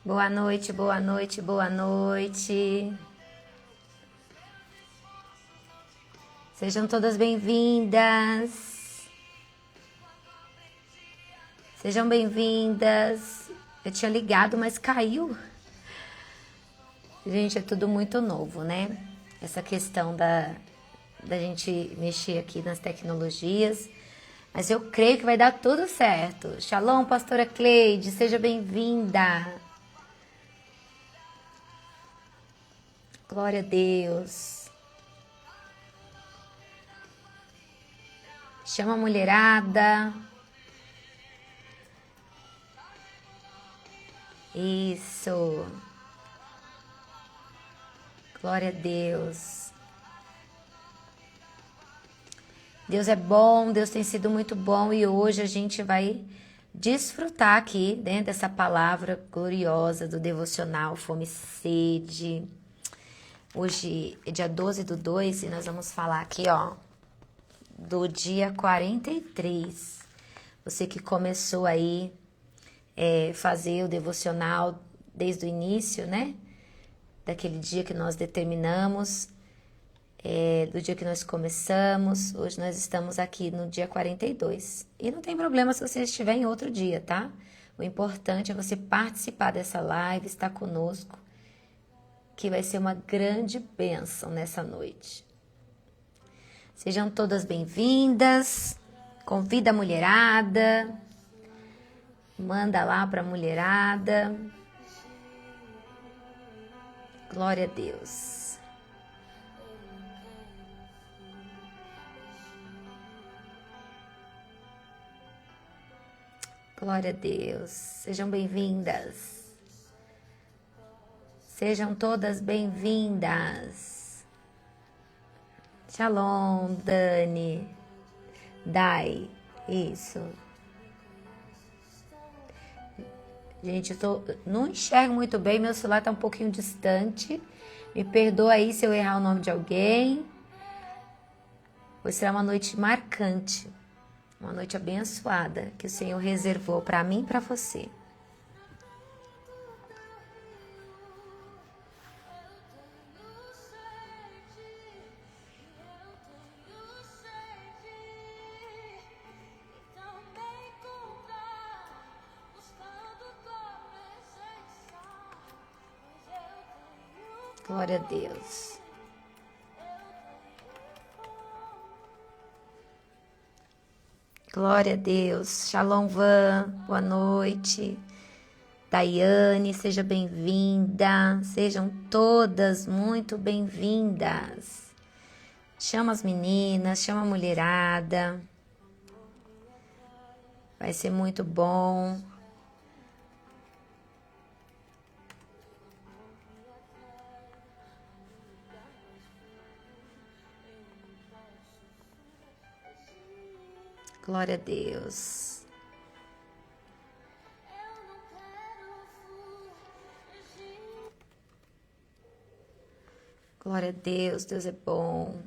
Boa noite, boa noite, boa noite. Sejam todas bem-vindas. Sejam bem-vindas. Eu tinha ligado, mas caiu. Gente, é tudo muito novo, né? Essa questão da gente mexer aqui nas tecnologias. Mas eu creio que vai dar tudo certo. Shalom, pastora Cleide, seja bem-vinda. Glória a Deus. Chama a mulherada. Isso. Glória a Deus. Deus é bom, Deus tem sido muito bom e hoje a gente vai desfrutar aqui, dentro dessa palavra gloriosa do devocional Fome e Sede. Hoje é dia 12/2 e nós vamos falar aqui, ó, do dia 43. Você que começou aí fazer o devocional desde o início, né? Daquele dia que nós determinamos, do dia que nós começamos. Hoje nós estamos aqui no dia 42. E não tem problema se você estiver em outro dia, tá? O importante é você participar dessa live, estar conosco, que vai ser uma grande bênção nessa noite. Sejam todas bem-vindas. Convida a mulherada. Manda lá para a mulherada. Glória a Deus. Glória a Deus. Sejam bem-vindas. Sejam todas bem-vindas. Shalom, Dani. Dai. Isso. Gente, não enxergo muito bem, meu celular está um pouquinho distante. Me perdoa aí se eu errar o nome de alguém. Hoje será uma noite marcante, uma noite abençoada que o Senhor reservou para mim e para você. Glória a Deus. Glória a Deus. Shalom, Van. Boa noite. Daiane, seja bem-vinda. Sejam todas muito bem-vindas. Chama as meninas, chama a mulherada. Vai ser muito bom. Glória a Deus. Glória a Deus, Deus é bom.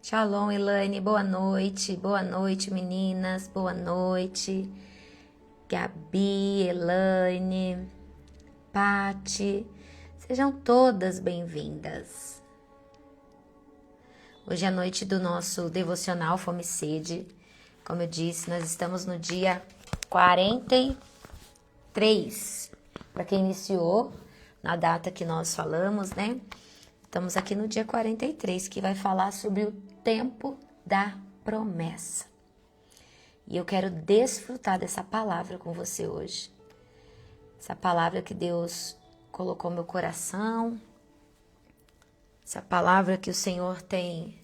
Shalom, Elaine, boa noite, meninas, boa noite, Gabi, Elaine, Pati, sejam todas bem-vindas. Hoje é a noite do nosso devocional Fome e Sede, como eu disse, nós estamos no dia 43, para quem iniciou na data que nós falamos, né? Estamos aqui no dia 43, que vai falar sobre o tempo da promessa. E eu quero desfrutar dessa palavra com você hoje. Essa palavra que Deus colocou no meu coração. Essa palavra que o Senhor tem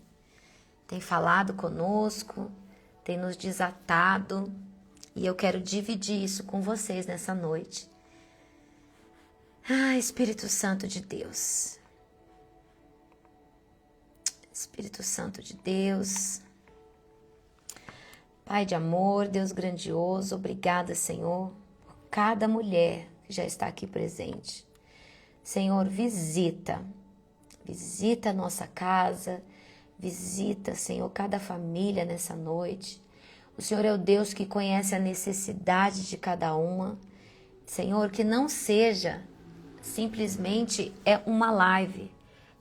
falado conosco, tem nos desatado. E eu quero dividir isso com vocês nessa noite. Ah, Espírito Santo de Deus. Espírito Santo de Deus, Pai de amor, Deus grandioso, obrigada, Senhor, por cada mulher que já está aqui presente. Senhor, visita a nossa casa, visita, Senhor, cada família nessa noite. O Senhor é o Deus que conhece a necessidade de cada uma. Senhor, que não seja simplesmente uma live,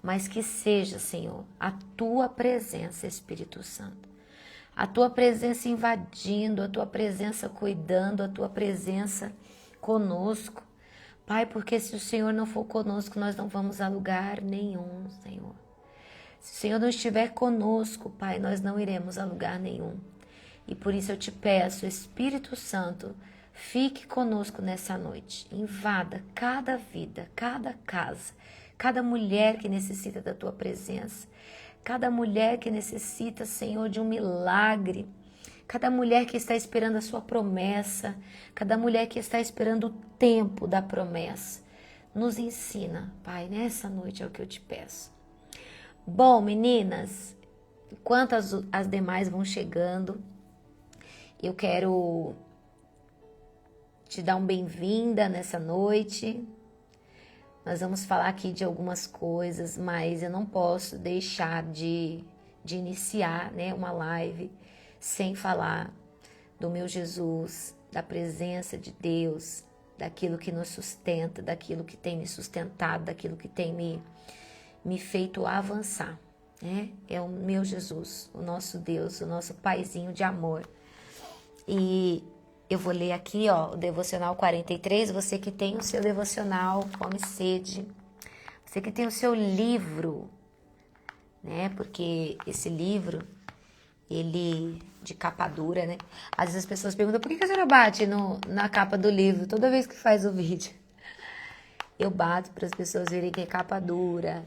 mas que seja, Senhor, a Tua presença, Espírito Santo. A Tua presença invadindo, a Tua presença cuidando, a Tua presença conosco. Pai, porque se o Senhor não for conosco, nós não vamos a lugar nenhum, Senhor. Se o Senhor não estiver conosco, Pai, nós não iremos a lugar nenhum. E por isso eu te peço, Espírito Santo, fique conosco nessa noite. Invada cada vida, cada casa, cada mulher que necessita da Tua presença. Cada mulher que necessita, Senhor, de um milagre. Cada mulher que está esperando a sua promessa, cada mulher que está esperando o tempo da promessa. Nos ensina, Pai, nessa noite é o que eu te peço. Bom, meninas, enquanto as demais vão chegando, eu quero te dar um bem-vinda nessa noite. Nós vamos falar aqui de algumas coisas, mas eu não posso deixar de iniciar, né, uma live sem falar do meu Jesus, da presença de Deus, daquilo que nos sustenta, daquilo que tem me sustentado, daquilo que tem me feito avançar, né? É o meu Jesus, o nosso Deus, o nosso paizinho de amor. E eu vou ler aqui, ó, o devocional 43, você que tem o seu devocional, Fome e Sede, você que tem o seu livro, né? Porque esse livro, ele de capa dura, né? Às vezes as pessoas perguntam, por que a senhora bate na capa do livro toda vez que faz o vídeo? Eu bato para as pessoas verem que é capa dura,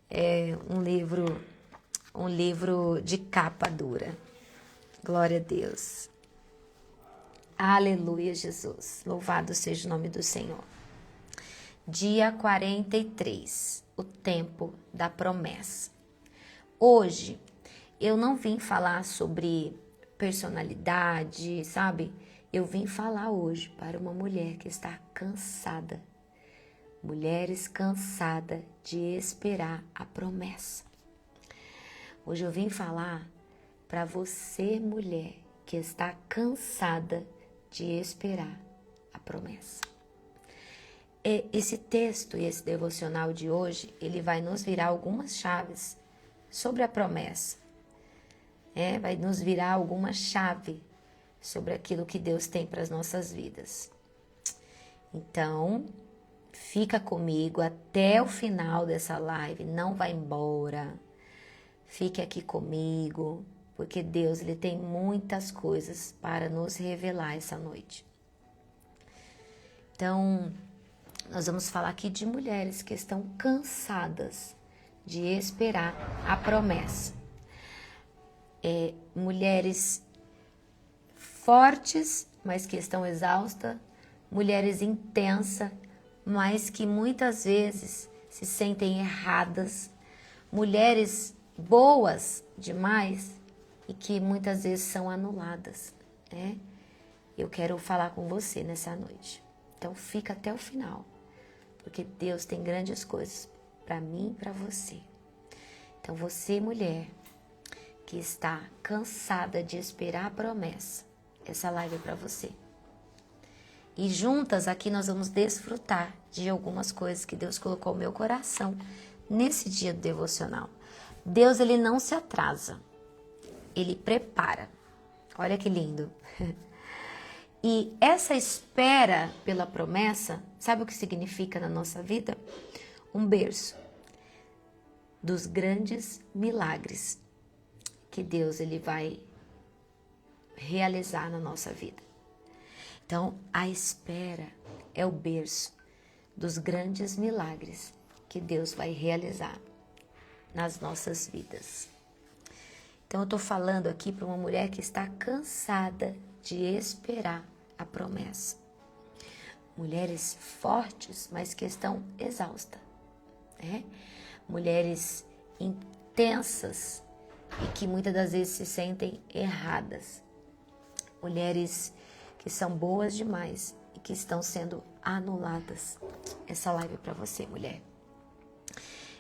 é um livro de capa dura. Glória a Deus. Aleluia, Jesus. Louvado seja o nome do Senhor. Dia 43, o tempo da promessa. Hoje, eu não vim falar sobre personalidade, sabe? Eu vim falar hoje para uma mulher que está cansada. Mulheres cansadas de esperar a promessa. Hoje eu vim falar para você, mulher, que está cansada de esperar a promessa. Esse texto e esse devocional de hoje, ele vai nos virar algumas chaves sobre a promessa. Vai nos virar alguma chave sobre aquilo que Deus tem para as nossas vidas. Então, fica comigo até o final dessa live, não vai embora. Fique aqui comigo, porque Deus, ele tem muitas coisas para nos revelar essa noite. Então, nós vamos falar aqui de mulheres que estão cansadas de esperar a promessa. Mulheres fortes, mas que estão exaustas. Mulheres intensas, mas que muitas vezes se sentem erradas. Mulheres boas demais e que muitas vezes são anuladas, né? Eu quero falar com você nessa noite. Então fica até o final, porque Deus tem grandes coisas para mim e para você. Então você, mulher, que está cansada de esperar a promessa, essa live é para você. E juntas aqui nós vamos desfrutar de algumas coisas que Deus colocou no meu coração nesse dia do devocional. Deus, ele não se atrasa, ele prepara. Olha que lindo. E essa espera pela promessa, sabe o que significa na nossa vida? Um berço dos grandes milagres que Deus, ele vai realizar na nossa vida. Então, a espera é o berço dos grandes milagres que Deus vai realizar nas nossas vidas. Então, eu estou falando aqui para uma mulher que está cansada de esperar a promessa. Mulheres fortes, mas que estão exaustas, né? Mulheres intensas e que muitas das vezes se sentem erradas. Mulheres que são boas demais e que estão sendo anuladas. Essa live é para você, mulher.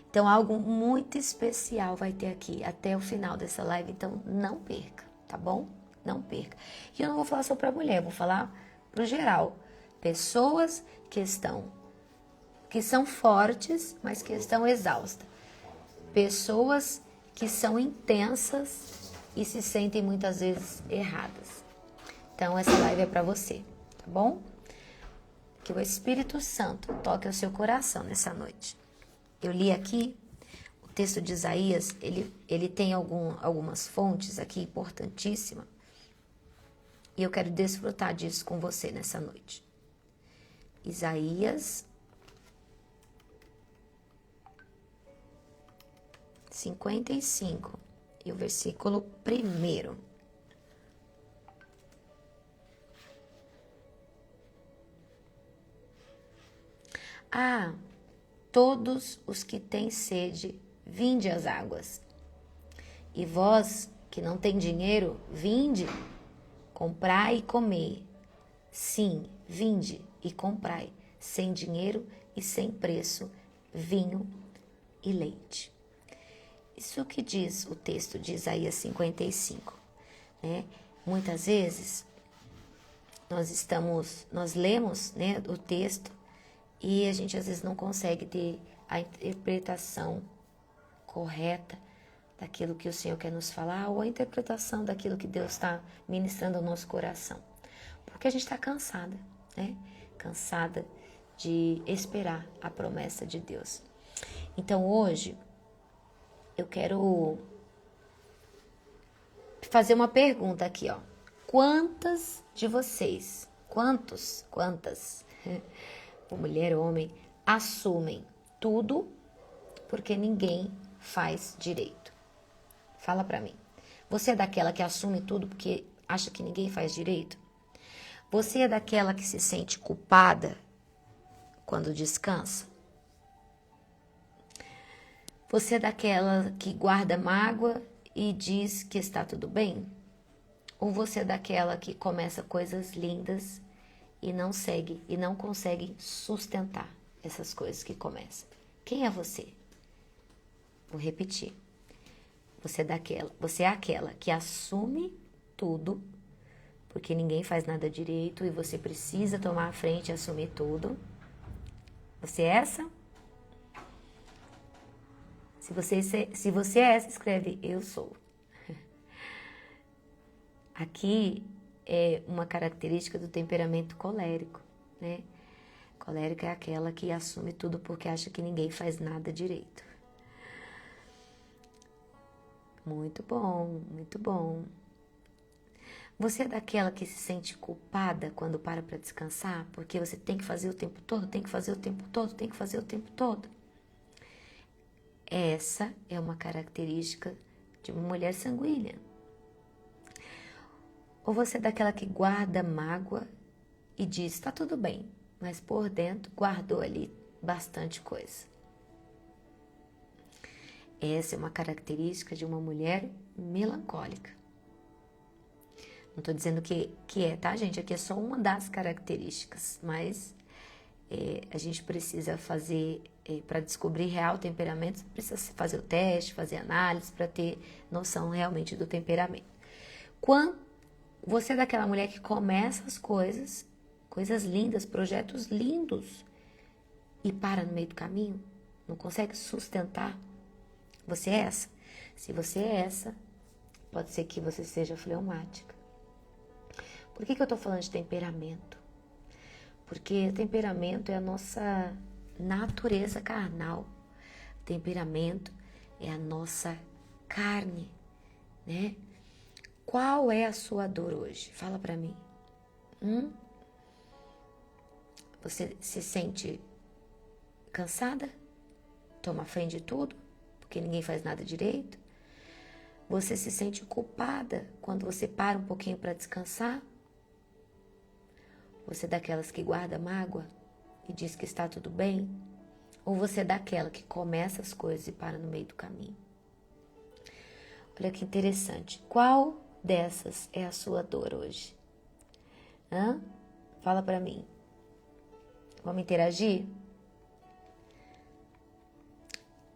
Então, algo muito especial vai ter aqui até o final dessa live. Então, não perca, tá bom? Não perca. E eu não vou falar só para mulher, vou falar pro geral. Pessoas que são fortes, mas que estão exaustas. Pessoas que são intensas e se sentem muitas vezes erradas. Então, essa live é para você, tá bom? Que o Espírito Santo toque o seu coração nessa noite. Eu li aqui o texto de Isaías, ele tem algumas fontes aqui importantíssimas. E eu quero desfrutar disso com você nessa noite. Isaías 55 e o versículo 1. Todos os que têm sede, vinde às águas. E vós, que não tem dinheiro, vinde, comprai e comei. Sim, vinde e comprai, sem dinheiro e sem preço, vinho e leite. Isso que diz o texto de Isaías 55, né? Muitas vezes nós lemos, né, o texto e a gente às vezes não consegue ter a interpretação correta daquilo que o Senhor quer nos falar ou a interpretação daquilo que Deus está ministrando ao nosso coração. Porque a gente está cansada, né? Cansada de esperar a promessa de Deus. Então hoje eu quero fazer uma pergunta aqui, ó. Quantas de vocês, quantas, mulher ou homem, assumem tudo porque ninguém faz direito? Fala pra mim. Você é daquela que assume tudo porque acha que ninguém faz direito? Você é daquela que se sente culpada quando descansa? Você é daquela que guarda mágoa e diz que está tudo bem? Ou você é daquela que começa coisas lindas e não segue e não consegue sustentar essas coisas que começa? Quem é você? Vou repetir. Você é aquela que assume tudo, porque ninguém faz nada direito e você precisa tomar a frente e assumir tudo. Você é essa? Se você é essa, escreve eu sou. Aqui é uma característica do temperamento colérico, né? Colérica é aquela que assume tudo porque acha que ninguém faz nada direito. Muito bom, muito bom. Você é daquela que se sente culpada quando para descansar? Porque você tem que fazer o tempo todo, tem que fazer o tempo todo, tem que fazer o tempo todo. Essa é uma característica de uma mulher sanguínea. Ou você é daquela que guarda mágoa e diz, tá tudo bem, mas por dentro guardou ali bastante coisa. Essa é uma característica de uma mulher melancólica. Não estou dizendo que é, tá, gente? Aqui é só uma das características, mas a gente precisa fazer, para descobrir real temperamento, precisa fazer o teste, fazer análise, para ter noção realmente do temperamento. Quando você é daquela mulher que começa as coisas lindas, projetos lindos, e para no meio do caminho, não consegue sustentar, você é essa? Se você é essa, pode ser que você seja fleumática. Por que eu estou falando de temperamento? Porque temperamento é a nossa natureza carnal. Temperamento é a nossa carne, né? Qual é a sua dor hoje? Fala pra mim. Você se sente cansada? Toma a frente de tudo? Porque ninguém faz nada direito? Você se sente culpada quando você para um pouquinho para descansar? Você é daquelas que guarda mágoa e diz que está tudo bem? Ou você é daquela que começa as coisas e para no meio do caminho? Olha que interessante. Qual dessas é a sua dor hoje? Fala pra mim. Vamos interagir?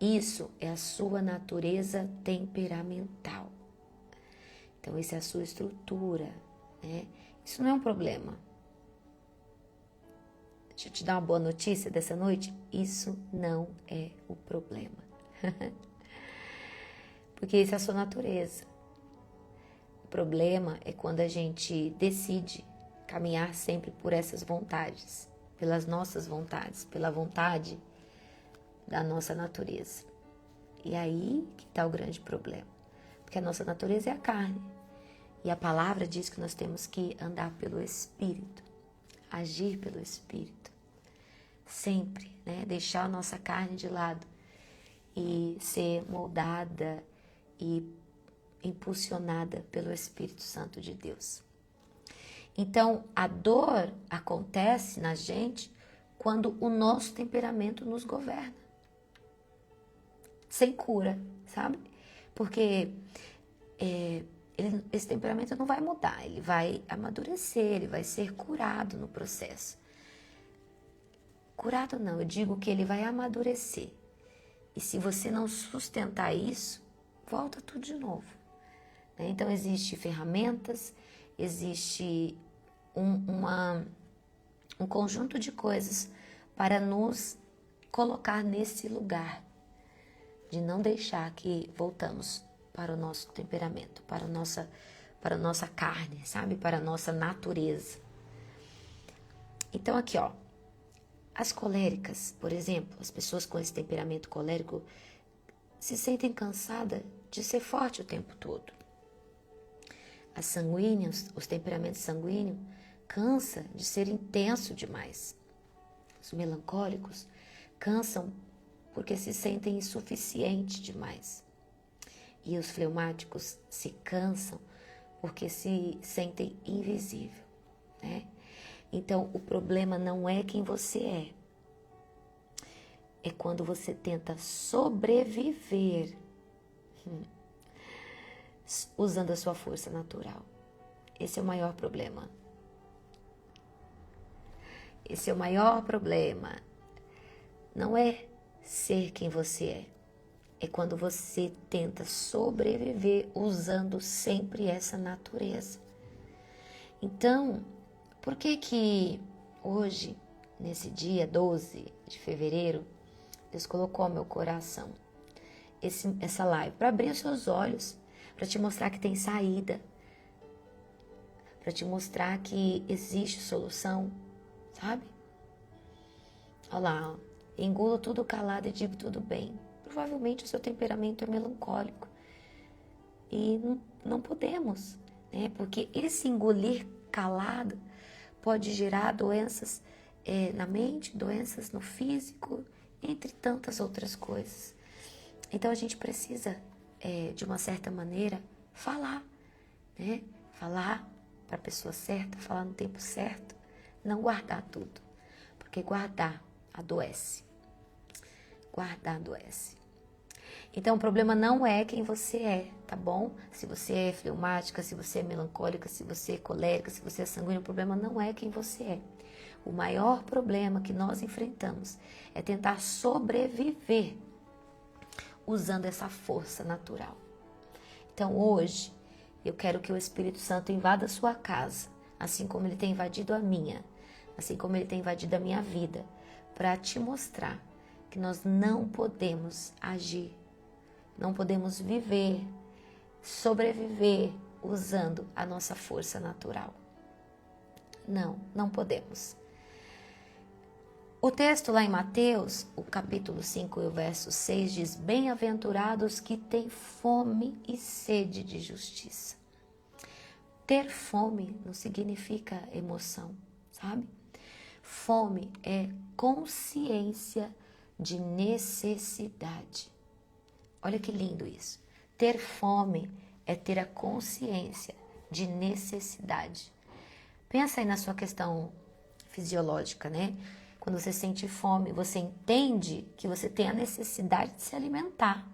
Isso é a sua natureza temperamental. Então, essa é a sua estrutura, né? Isso não é um problema. Deixa eu te dar uma boa notícia dessa noite. Isso não é o problema. Porque isso é a sua natureza. O problema é quando a gente decide caminhar sempre por essas vontades, pelas nossas vontades, pela vontade da nossa natureza. E aí que está o grande problema. Porque a nossa natureza é a carne. E a palavra diz que nós temos que andar pelo Espírito, agir pelo Espírito. Sempre, né? Deixar a nossa carne de lado e ser moldada e impulsionada pelo Espírito Santo de Deus. Então, a dor acontece na gente quando o nosso temperamento nos governa. Sem cura, sabe? Porque esse temperamento não vai mudar, ele vai amadurecer, ele vai ser curado no processo. Curado não, eu digo que ele vai amadurecer. E se você não sustentar isso, volta tudo de novo. Né? Então, existem ferramentas, existe um conjunto de coisas para nos colocar nesse lugar de não deixar que voltamos para o nosso temperamento, para a nossa carne, sabe? Para a nossa natureza. Então, aqui, ó. As coléricas, por exemplo, as pessoas com esse temperamento colérico se sentem cansadas de ser forte o tempo todo. As sanguíneas, os temperamentos sanguíneos, cansa de ser intenso demais. Os melancólicos cansam porque se sentem insuficientes demais. E os fleumáticos se cansam porque se sentem invisível, né? Então, o problema não é quem você é. É quando você tenta sobreviver usando a sua força natural. Esse é o maior problema. Esse é o maior problema. Não é ser quem você é. É quando você tenta sobreviver usando sempre essa natureza. Então, por que hoje, nesse dia 12 de fevereiro, Deus colocou ao meu coração essa live? Para abrir os seus olhos, para te mostrar que tem saída, para te mostrar que existe solução, sabe? Olha lá, engulo tudo calado e digo tudo bem. Provavelmente o seu temperamento é melancólico e não podemos, né? Porque esse engolir calado pode gerar doenças na mente, doenças no físico, entre tantas outras coisas. Então a gente precisa, de uma certa maneira, falar, né? Falar para a pessoa certa, falar no tempo certo, não guardar tudo, porque guardar adoece. Guardar adoece. Então o problema não é quem você é, tá bom? Se você é fleumática, se você é melancólica, se você é colérica, se você é sanguínea, o problema não é quem você é. O maior problema que nós enfrentamos é tentar sobreviver usando essa força natural. Então hoje eu quero que o Espírito Santo invada a sua casa, assim como ele tem invadido a minha, assim como ele tem invadido a minha vida, para te mostrar que nós não podemos agir, não podemos viver, sobreviver usando a nossa força natural. Não podemos. O texto lá em Mateus, o capítulo 5 e o verso 6 diz: bem-aventurados que têm fome e sede de justiça. Ter fome não significa emoção, sabe? Fome é consciência de necessidade. Olha que lindo isso. Ter fome é ter a consciência de necessidade. Pensa aí na sua questão fisiológica, né? Quando você sente fome, você entende que você tem a necessidade de se alimentar,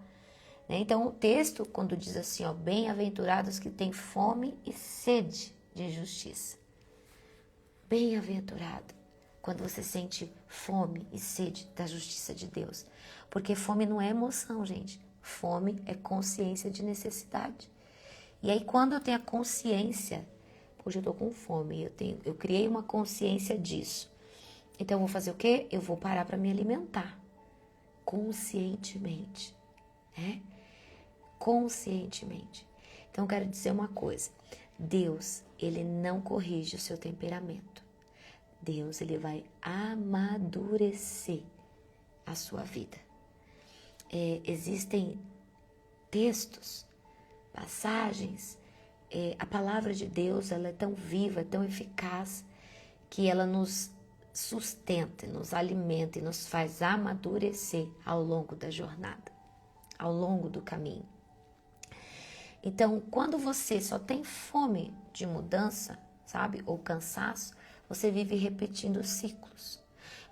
né? Então, o texto, quando diz assim, ó, bem-aventurados que têm fome e sede de justiça. Bem-aventurado. quando você sente fome e sede da justiça de Deus. Porque fome não é emoção, gente. Fome é consciência de necessidade. E aí, quando eu tenho a consciência, hoje eu estou com fome, eu criei uma consciência disso. Então, eu vou fazer o quê? Eu vou parar para me alimentar. Conscientemente, né? Conscientemente. Então, eu quero dizer uma coisa. Deus, ele não corrige o seu temperamento. Deus, ele vai amadurecer a sua vida. Existem textos, passagens, a palavra de Deus, ela é tão viva, tão eficaz, que ela nos sustenta, nos alimenta e nos faz amadurecer ao longo da jornada, ao longo do caminho. Então, quando você só tem fome de mudança, sabe, ou cansaço, você vive repetindo ciclos.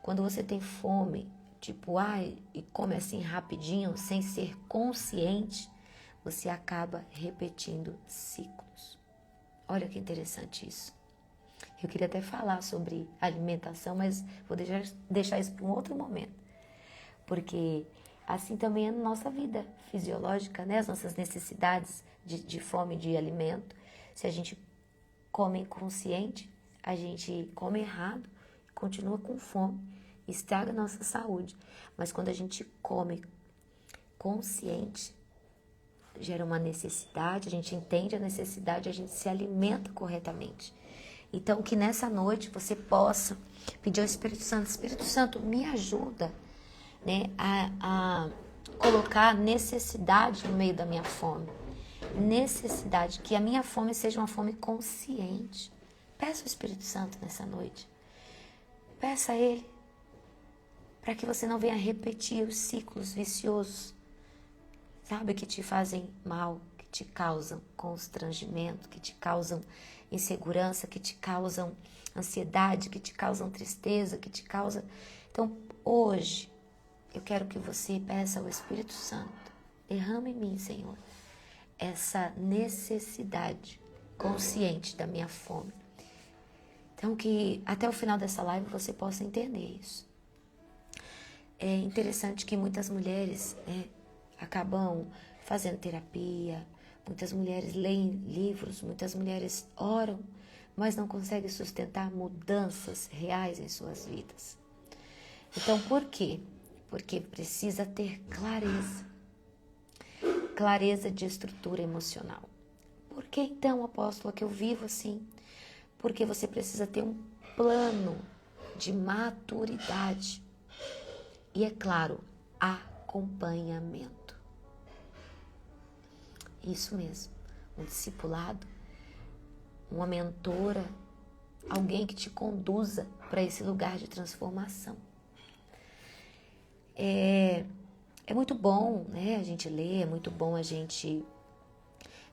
Quando você tem fome, tipo, e come assim rapidinho, sem ser consciente, você acaba repetindo ciclos. Olha que interessante isso. Eu queria até falar sobre alimentação, mas vou deixar isso para um outro momento. Porque assim também é na nossa vida fisiológica, né? As nossas necessidades de fome, de alimento. Se a gente come inconsciente, a gente come errado, continua com fome, estraga a nossa saúde. Mas quando a gente come consciente, gera uma necessidade, a gente entende a necessidade, a gente se alimenta corretamente. Então, que nessa noite você possa pedir ao Espírito Santo, me ajuda, né, a colocar necessidade no meio da minha fome. Necessidade, que a minha fome seja uma fome consciente. Peça ao Espírito Santo nessa noite. Peça a Ele, para que você não venha repetir os ciclos viciosos, sabe, que te fazem mal, que te causam constrangimento, que te causam insegurança, que te causam ansiedade, que te causam tristeza, que te causam... Então, hoje, eu quero que você peça ao Espírito Santo, derrama em mim, Senhor, essa necessidade consciente da minha fome. Então, que até o final dessa live você possa entender isso. É interessante que muitas mulheres, né, acabam fazendo terapia, muitas mulheres leem livros, muitas mulheres oram, mas não conseguem sustentar mudanças reais em suas vidas. Então, por quê? Porque precisa ter clareza de estrutura emocional. Por que então, apóstola, que eu vivo assim? Porque você precisa ter um plano de maturidade. E é claro, acompanhamento. Isso mesmo, um discipulado, uma mentora, alguém que te conduza para esse lugar de transformação. É muito bom, né, a gente ler, é muito bom a gente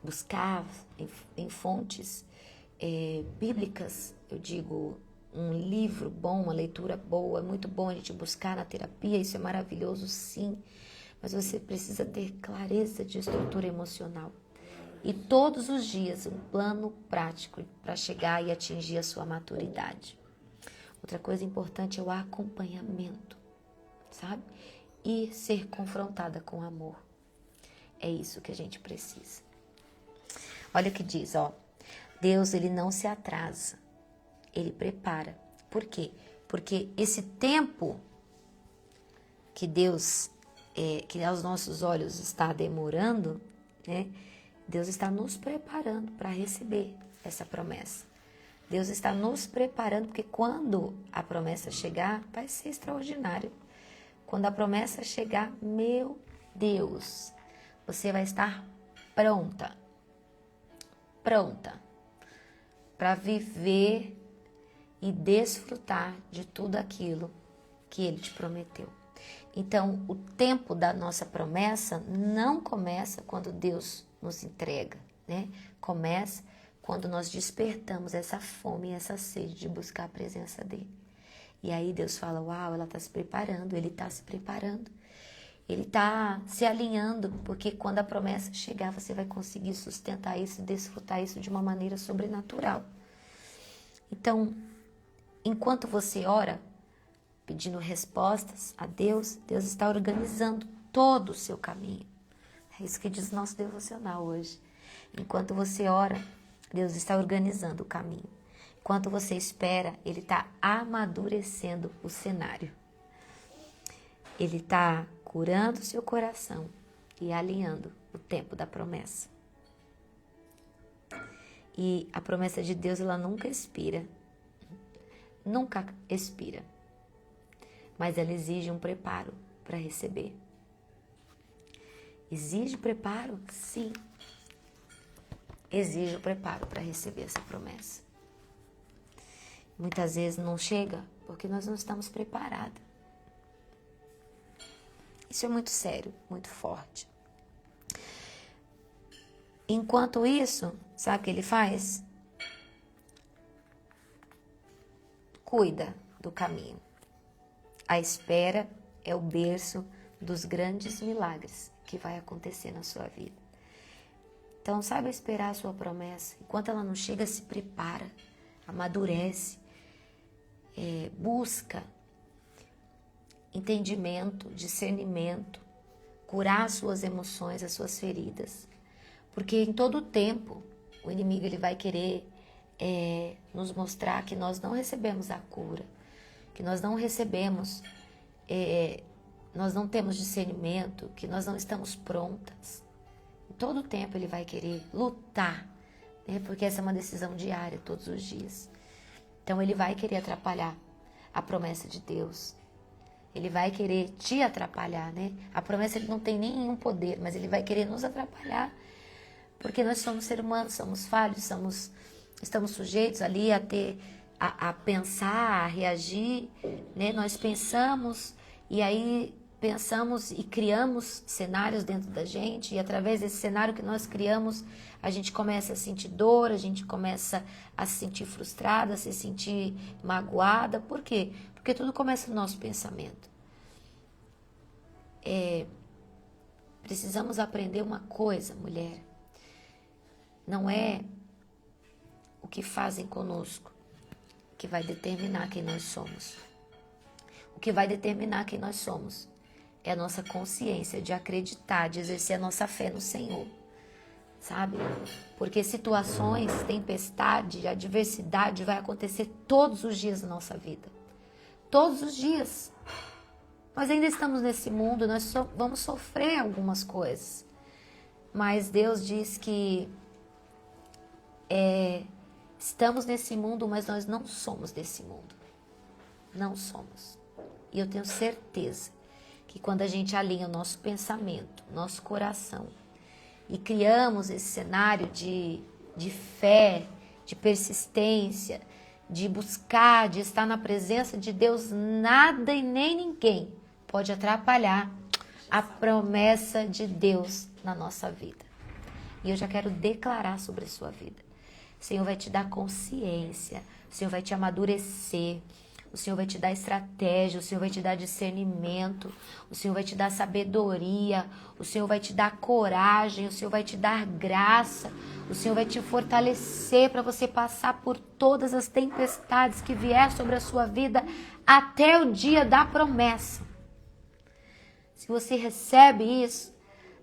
buscar em fontes bíblicas, eu digo, um livro bom, uma leitura boa, é muito bom a gente buscar na terapia, isso é maravilhoso sim, mas você precisa ter clareza de estrutura emocional e todos os dias um plano prático para chegar e atingir a sua maturidade. Outra coisa importante é o acompanhamento, sabe? E ser confrontada com amor. É isso que a gente precisa. Olha o que diz, ó. Deus, ele não se atrasa, ele prepara. Por quê? Porque esse tempo que Deus, que aos nossos olhos está demorando, né? Deus está nos preparando para receber essa promessa. Deus está nos preparando, porque quando a promessa chegar, vai ser extraordinário. Quando a promessa chegar, meu Deus, você vai estar pronta para viver e desfrutar de tudo aquilo que Ele te prometeu. Então, o tempo da nossa promessa não começa quando Deus nos entrega, né? Começa quando nós despertamos essa fome e essa sede de buscar a presença dEle. E aí Deus fala, uau, ela está se preparando, Ele está se preparando. Ele está se alinhando, porque quando a promessa chegar, você vai conseguir sustentar isso e desfrutar isso de uma maneira sobrenatural. Então, enquanto você ora, pedindo respostas a Deus, Deus está organizando todo o seu caminho. É isso que diz o nosso devocional hoje. Enquanto você ora, Deus está organizando o caminho. Enquanto você espera, Ele está amadurecendo o cenário. Ele está curando o seu coração e alinhando o tempo da promessa. E a promessa de Deus, ela nunca expira. Nunca expira. Mas ela exige um preparo para receber. Exige preparo? Sim. Exige o preparo para receber essa promessa. Muitas vezes não chega porque nós não estamos preparados. Isso é muito sério, muito forte. Enquanto isso, sabe o que ele faz? Cuida do caminho. A espera é o berço dos grandes milagres que vai acontecer na sua vida. Então, saiba esperar a sua promessa. Enquanto ela não chega, se prepara, amadurece, busca entendimento, discernimento, curar as suas emoções, as suas feridas. Porque em todo tempo, o inimigo ele vai querer nos mostrar que nós não recebemos a cura, que nós não recebemos, nós não temos discernimento, que nós não estamos prontas. Em todo tempo ele vai querer lutar, né? Porque essa é uma decisão diária, todos os dias. Então ele vai querer atrapalhar a promessa de Deus. Ele vai querer te atrapalhar, né? A promessa ele não tem nenhum poder, mas ele vai querer nos atrapalhar. Porque nós somos seres humanos, somos falhos, estamos sujeitos ali a pensar, a reagir, né? Nós pensamos e aí pensamos e criamos cenários dentro da gente, e através desse cenário que nós criamos, a gente começa a sentir dor, a gente começa a se sentir frustrada, a se sentir magoada. Por quê? Porque tudo começa no nosso pensamento. Precisamos aprender uma coisa, mulher. Não é o que fazem conosco que vai determinar quem nós somos. O que vai determinar quem nós somos é a nossa consciência de acreditar, de exercer a nossa fé no Senhor, sabe? Porque situações, tempestade, adversidade vai acontecer todos os dias da nossa vida. Todos os dias. Nós ainda estamos nesse mundo, nós vamos sofrer algumas coisas. Mas Deus diz que estamos nesse mundo, mas nós não somos desse mundo. Não somos. E eu tenho certeza que quando a gente alinha o nosso pensamento, nosso coração, e criamos esse cenário de fé, de persistência, de buscar, de estar na presença de Deus, nada e nem ninguém pode atrapalhar a promessa de Deus na nossa vida. E eu já quero declarar sobre a sua vida. O Senhor vai te dar consciência, o Senhor vai te amadurecer, o Senhor vai te dar estratégia, o Senhor vai te dar discernimento, o Senhor vai te dar sabedoria, o Senhor vai te dar coragem, o Senhor vai te dar graça, o Senhor vai te fortalecer para você passar por todas as tempestades que vier sobre a sua vida até o dia da promessa. Se você recebe isso,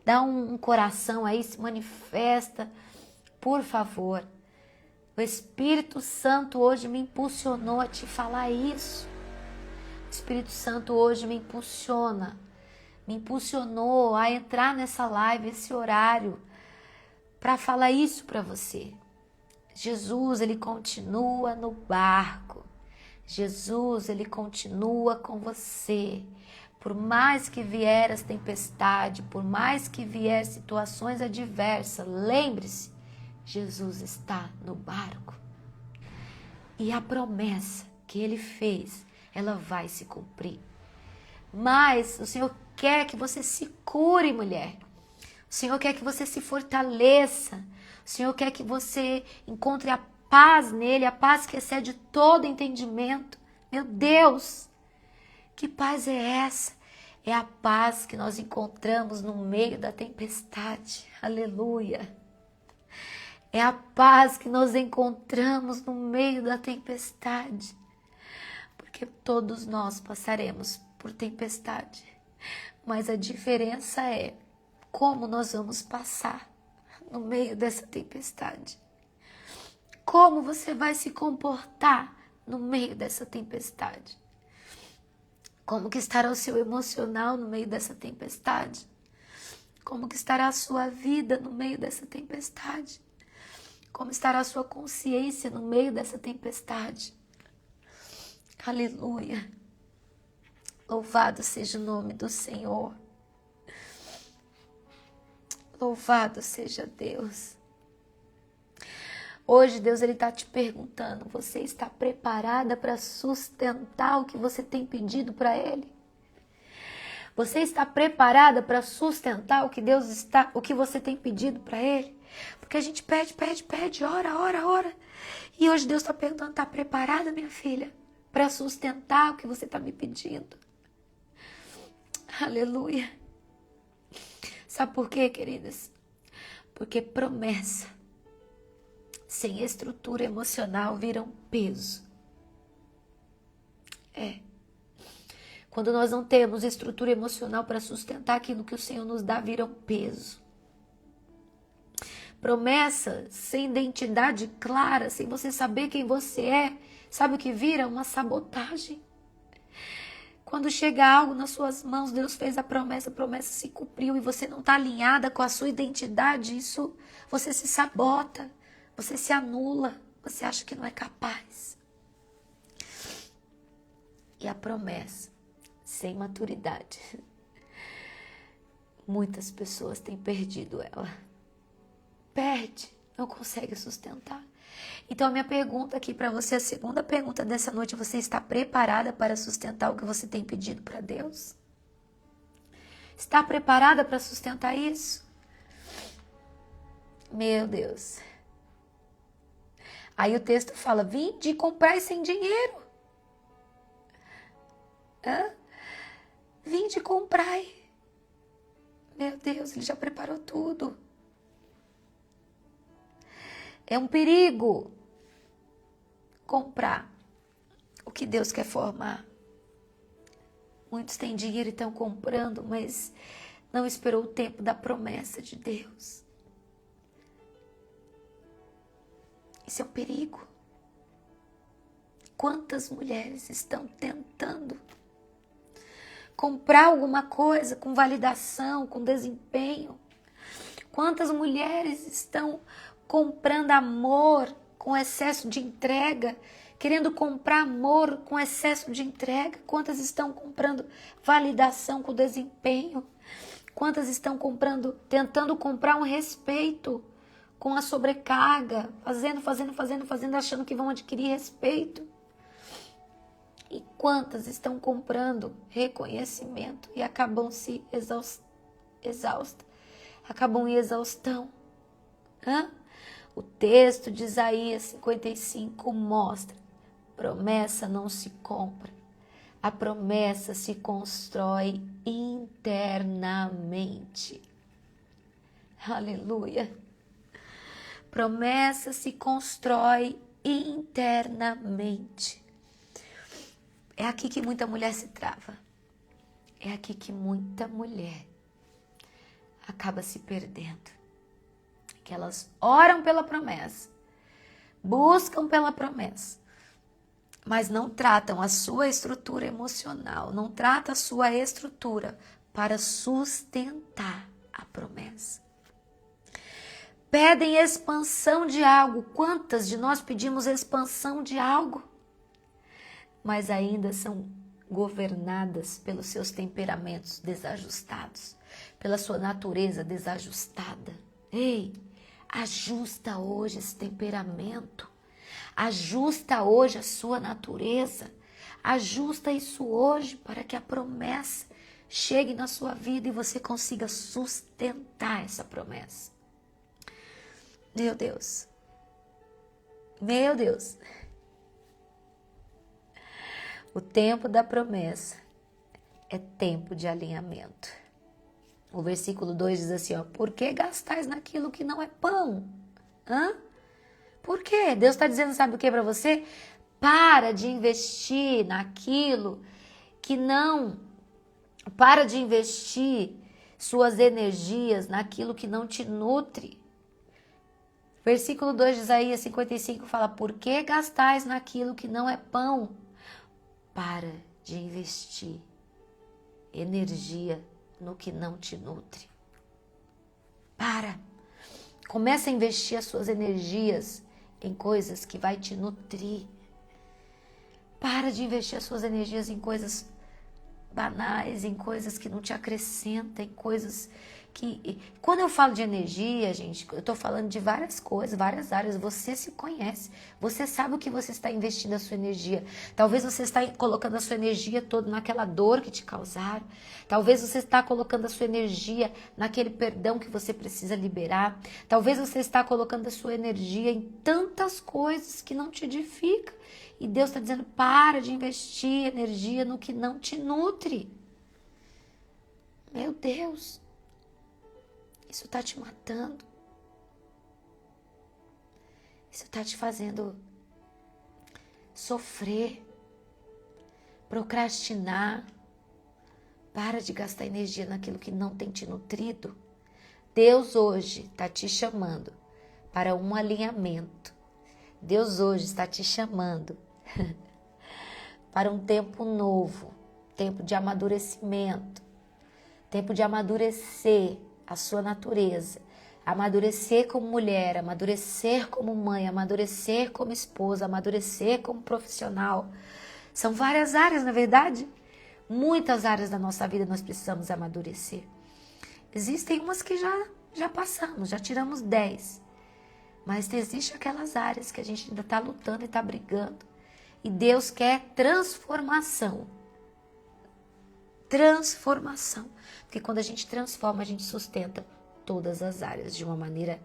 dá um coração aí, se manifesta, por favor. O Espírito Santo hoje me impulsionou a te falar isso. O Espírito Santo hoje me impulsionou a entrar nessa live, esse horário, para falar isso para você. Jesus, ele continua no barco. Jesus, ele continua com você. Por mais que vier as tempestades, por mais que vier situações adversas, lembre-se, Jesus está no barco. E a promessa que ele fez, ela vai se cumprir. Mas o Senhor quer que você se cure, mulher. O Senhor quer que você se fortaleça. O Senhor quer que você encontre a paz nele, a paz que excede todo entendimento. Meu Deus, que paz é essa? É a paz que nós encontramos no meio da tempestade. Aleluia. É a paz que nós encontramos no meio da tempestade. Porque todos nós passaremos por tempestade, mas a diferença é como nós vamos passar no meio dessa tempestade. Como você vai se comportar no meio dessa tempestade? Como que estará o seu emocional no meio dessa tempestade? Como que estará a sua vida no meio dessa tempestade? Como estará a sua consciência no meio dessa tempestade? Aleluia! Louvado seja o nome do Senhor. Louvado seja Deus. Hoje Deus está te perguntando, você está preparada para sustentar o que você tem pedido para Ele? Você está preparada para sustentar o que você tem pedido para Ele? Porque a gente pede, ora. E hoje Deus está perguntando, está preparada, minha filha, para sustentar o que você está me pedindo? Aleluia. Sabe por quê, queridas? Porque promessa sem estrutura emocional vira um peso. Quando nós não temos estrutura emocional para sustentar aquilo que o Senhor nos dá, vira um peso. Promessa sem identidade clara, sem você saber quem você é, sabe o que vira? Uma sabotagem. Quando chega algo nas suas mãos, Deus fez a promessa se cumpriu e você não está alinhada com a sua identidade, isso você se sabota, você se anula, você acha que não é capaz. E a promessa sem maturidade, muitas pessoas têm perdido ela. Perde, não consegue sustentar. Então a minha pergunta aqui para você, a segunda pergunta dessa noite, você está preparada para sustentar o que você tem pedido para Deus? Está preparada para sustentar isso? Meu Deus. Aí o texto fala, vinde e comprai sem dinheiro. Vinde e comprai. Meu Deus, Ele já preparou tudo. É um perigo comprar o que Deus quer formar. Muitos têm dinheiro e estão comprando, mas não esperou o tempo da promessa de Deus. Isso é um perigo. Quantas mulheres estão tentando comprar alguma coisa com validação, com desempenho? Quantas mulheres estão comprando amor com excesso de entrega, querendo comprar amor com excesso de entrega? Quantas estão comprando validação com desempenho? Quantas estão tentando comprar um respeito com a sobrecarga, fazendo, achando que vão adquirir respeito? E quantas estão comprando reconhecimento e acabam se exausta, acabam em exaustão? O texto de Isaías 55 mostra, promessa não se compra, a promessa se constrói internamente. Aleluia! Promessa se constrói internamente. É aqui que muita mulher se trava. É aqui que muita mulher acaba se perdendo. Que elas oram pela promessa, buscam pela promessa, mas não tratam a sua estrutura emocional, não tratam a sua estrutura para sustentar a promessa. Pedem expansão de algo. Quantas de nós pedimos expansão de algo? Mas ainda são governadas pelos seus temperamentos desajustados, pela sua natureza desajustada. Ei, ajusta hoje esse temperamento, ajusta hoje a sua natureza, ajusta isso hoje para que a promessa chegue na sua vida e você consiga sustentar essa promessa. Meu Deus, meu Deus. O tempo da promessa é tempo de alinhamento. O versículo 2 diz assim, por que gastais naquilo que não é pão? Por quê? Deus está dizendo, sabe o que para você? Para de investir naquilo que não. Para de investir suas energias naquilo que não te nutre. Versículo 2 de Isaías 55 fala: por que gastais naquilo que não é pão? Para de investir energia no que não te nutre. Para. Começa a investir as suas energias em coisas que vai te nutrir. Para de investir as suas energias em coisas banais, em coisas que não te acrescentam, em coisas que... Quando eu falo de energia, gente, eu estou falando de várias coisas, várias áreas. Você se conhece, você sabe o que você está investindo a sua energia. Talvez você está colocando a sua energia toda naquela dor que te causaram. Talvez você está colocando a sua energia naquele perdão que você precisa liberar. Talvez você está colocando a sua energia em tantas coisas que não te edificam. E Deus está dizendo: para de investir energia no que não te nutre. Meu Deus, isso está te matando. Isso está te fazendo sofrer, procrastinar. Para de gastar energia naquilo que não tem te nutrido. Deus hoje está te chamando para um alinhamento. Deus hoje está te chamando para um tempo novo, tempo de amadurecimento, tempo de amadurecer a sua natureza, amadurecer como mulher, amadurecer como mãe, amadurecer como esposa, amadurecer como profissional. São várias áreas, na verdade. Muitas áreas da nossa vida nós precisamos amadurecer. Existem umas que já passamos, já tiramos 10. Mas existem aquelas áreas que a gente ainda está lutando e está brigando. E Deus quer transformação. Transformação. Porque quando a gente transforma, a gente sustenta todas as áreas de uma maneira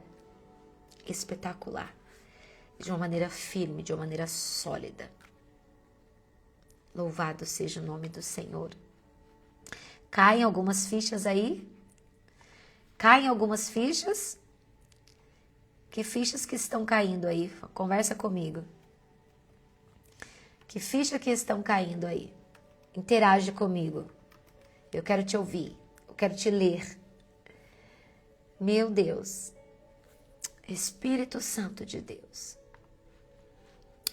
espetacular. De uma maneira firme, de uma maneira sólida. Louvado seja o nome do Senhor. Caem algumas fichas aí? Caem algumas fichas? Que fichas que estão caindo aí? Conversa comigo. Que fichas que estão caindo aí? Interage comigo. Eu quero te ouvir. Eu quero te ler. Meu Deus. Espírito Santo de Deus.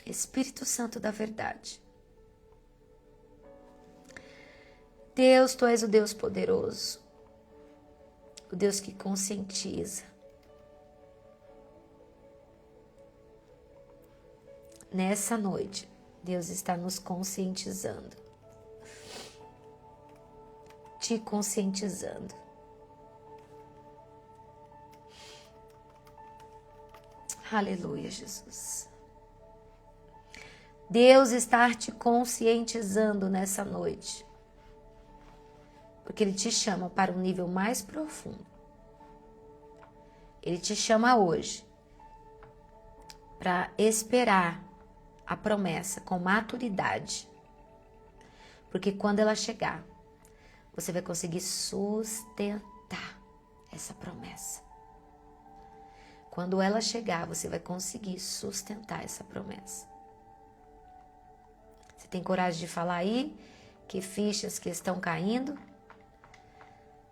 Espírito Santo da verdade. Deus, Tu és o Deus poderoso. O Deus que conscientiza. Nessa noite, Deus está nos conscientizando. Te conscientizando. Aleluia, Jesus. Deus está te conscientizando nessa noite. Porque Ele te chama para um nível mais profundo. Ele te chama hoje para esperar a promessa com maturidade. Porque quando ela chegar, você vai conseguir sustentar essa promessa. Quando ela chegar, você vai conseguir sustentar essa promessa. Você tem coragem de falar aí que fichas que estão caindo?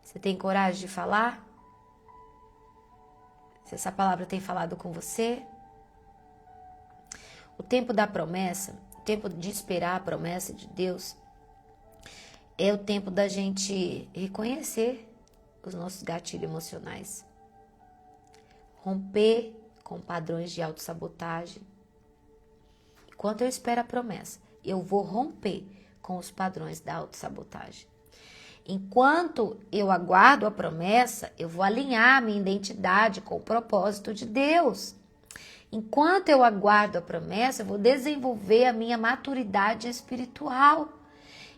Você tem coragem de falar? Se essa palavra tem falado com você? O tempo da promessa, o tempo de esperar a promessa de Deus, é o tempo da gente reconhecer os nossos gatilhos emocionais. Romper com padrões de autossabotagem. Enquanto eu espero a promessa, eu vou romper com os padrões da autossabotagem. Enquanto eu aguardo a promessa, eu vou alinhar a minha identidade com o propósito de Deus. Enquanto eu aguardo a promessa, eu vou desenvolver a minha maturidade espiritual.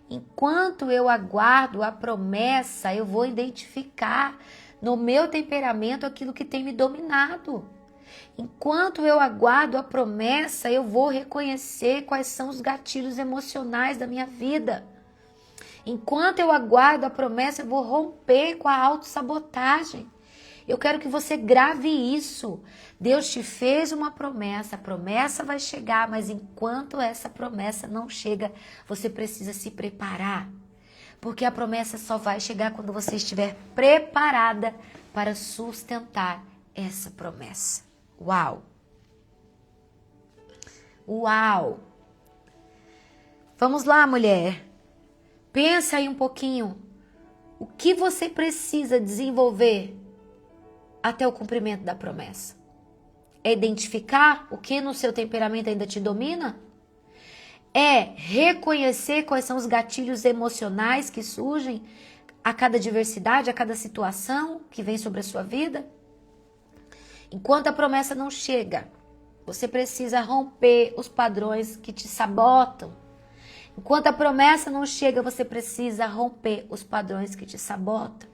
Enquanto eu aguardo a promessa, eu vou identificar no meu temperamento aquilo que tem me dominado. Enquanto eu aguardo a promessa, eu vou reconhecer quais são os gatilhos emocionais da minha vida. Enquanto eu aguardo a promessa, eu vou romper com a autossabotagem. Eu quero que você grave isso. Deus te fez uma promessa, a promessa vai chegar, mas enquanto essa promessa não chega, você precisa se preparar. Porque a promessa só vai chegar quando você estiver preparada para sustentar essa promessa. Uau! Uau! Vamos lá, mulher. Pensa aí um pouquinho. O que você precisa desenvolver até o cumprimento da promessa? É identificar o que no seu temperamento ainda te domina? É reconhecer quais são os gatilhos emocionais que surgem a cada adversidade, a cada situação que vem sobre a sua vida? Enquanto a promessa não chega, você precisa romper os padrões que te sabotam. Enquanto a promessa não chega, você precisa romper os padrões que te sabotam.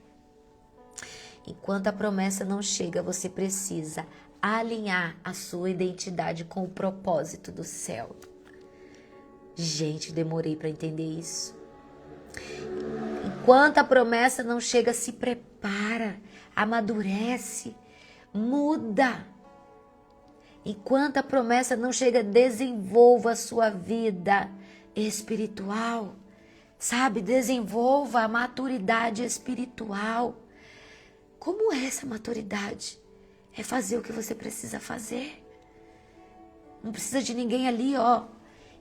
Enquanto a promessa não chega, você precisa alinhar a sua identidade com o propósito do céu. Gente, demorei para entender isso. Enquanto a promessa não chega, se prepara, amadurece, muda. Enquanto a promessa não chega, desenvolva a sua vida espiritual, sabe? Desenvolva a maturidade espiritual. Como é essa maturidade? É fazer o que você precisa fazer. Não precisa de ninguém ali,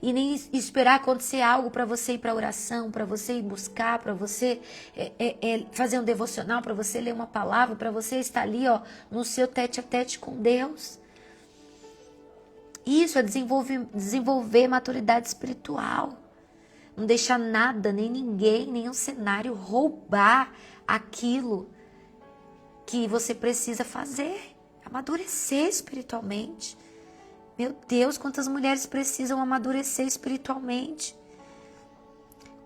e nem esperar acontecer algo para você ir para a oração, para você ir buscar, para você fazer um devocional, para você ler uma palavra, para você estar ali, no seu tete a tete com Deus. Isso é desenvolver maturidade espiritual. Não deixar nada, nem ninguém, nenhum cenário roubar aquilo que você precisa fazer. Amadurecer espiritualmente. Meu Deus, quantas mulheres precisam amadurecer espiritualmente?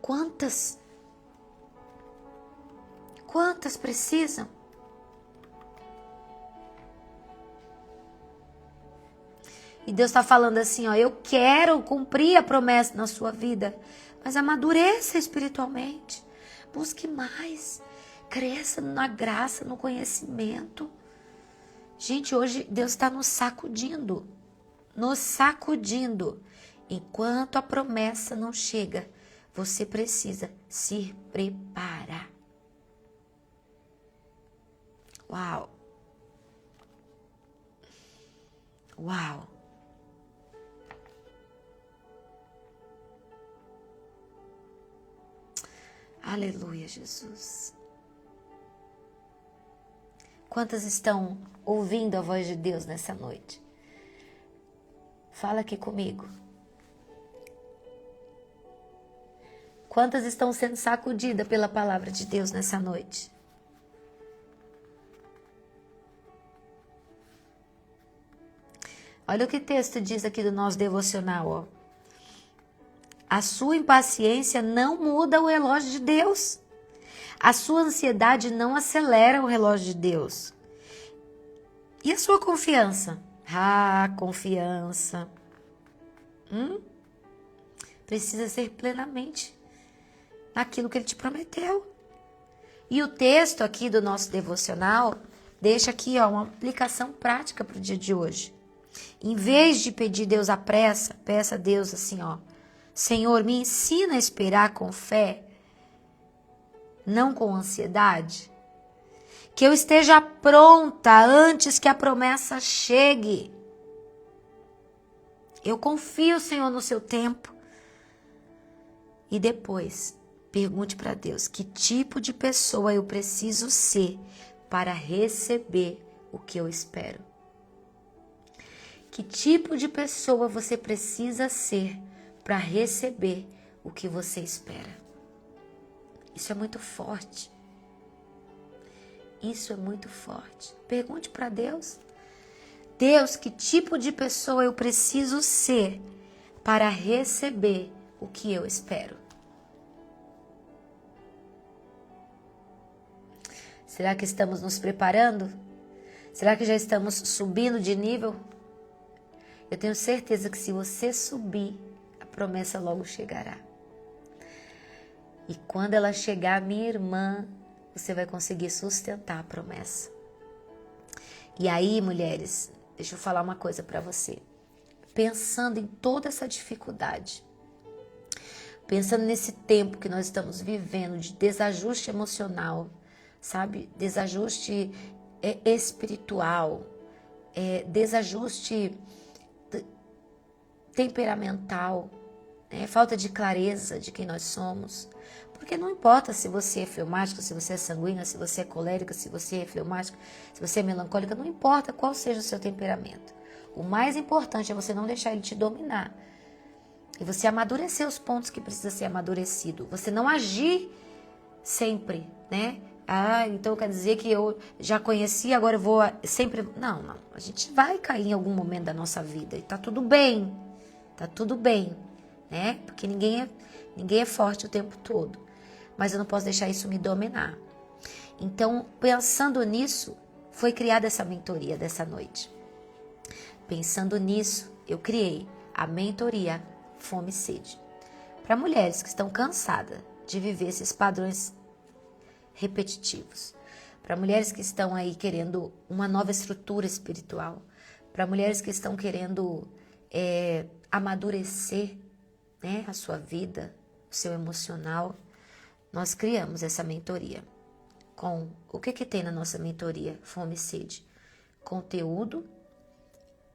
Quantas? Quantas precisam? E Deus está falando assim, eu quero cumprir a promessa na sua vida, mas amadureça espiritualmente. Busque mais. Cresça na graça, no conhecimento. Gente, hoje Deus está nos sacudindo. Nos sacudindo. Enquanto a promessa não chega, você precisa se preparar. Uau! Uau! Aleluia, Jesus. Quantas estão ouvindo a voz de Deus nessa noite? Fala aqui comigo. Quantas estão sendo sacudidas pela palavra de Deus nessa noite? Olha o que o texto diz aqui do nosso devocional, A sua impaciência não muda o relógio de Deus. A sua ansiedade não acelera o relógio de Deus. E a sua confiança? Confiança. Precisa ser plenamente naquilo que Ele te prometeu. E o texto aqui do nosso devocional deixa aqui uma aplicação prática para o dia de hoje. Em vez de pedir Deus à pressa, peça a Deus assim, Senhor, me ensina a esperar com fé, não com ansiedade. Que eu esteja pronta antes que a promessa chegue. Eu confio, Senhor, no seu tempo. E depois, pergunte para Deus que tipo de pessoa eu preciso ser para receber o que eu espero. Que tipo de pessoa você precisa ser para receber o que você espera? Isso é muito forte. Isso é muito forte. Pergunte para Deus. Deus, que tipo de pessoa eu preciso ser para receber o que eu espero? Será que estamos nos preparando? Será que já estamos subindo de nível? Eu tenho certeza que se você subir, a promessa logo chegará. E quando ela chegar, minha irmã, você vai conseguir sustentar a promessa. E aí, mulheres, deixa eu falar uma coisa para você. Pensando em toda essa dificuldade, pensando nesse tempo que nós estamos vivendo de desajuste emocional, sabe? Desajuste espiritual, desajuste temperamental, né? Falta de clareza de quem nós somos. Porque não importa se você é fleumática, se você é sanguínea, se você é colérica, se você é fleumática, se você é melancólica, não importa qual seja o seu temperamento. O mais importante é você não deixar ele te dominar. E você amadurecer os pontos que precisa ser amadurecido. Você não agir sempre, né? Ah, então quer dizer que eu já conheci, agora eu vou sempre... Não. A gente vai cair em algum momento da nossa vida e tá tudo bem. Tá tudo bem, né? Porque ninguém é forte o tempo todo. Mas eu não posso deixar isso me dominar. Então, pensando nisso, foi criada essa mentoria dessa noite. Pensando nisso, eu criei a mentoria Fome e Sede. Para mulheres que estão cansadas de viver esses padrões repetitivos. Para mulheres que estão aí querendo uma nova estrutura espiritual. Para mulheres que estão querendo amadurecer, né, a sua vida, o seu emocional. Nós criamos essa mentoria. Com o que tem na nossa mentoria Fome e Sede? Conteúdo,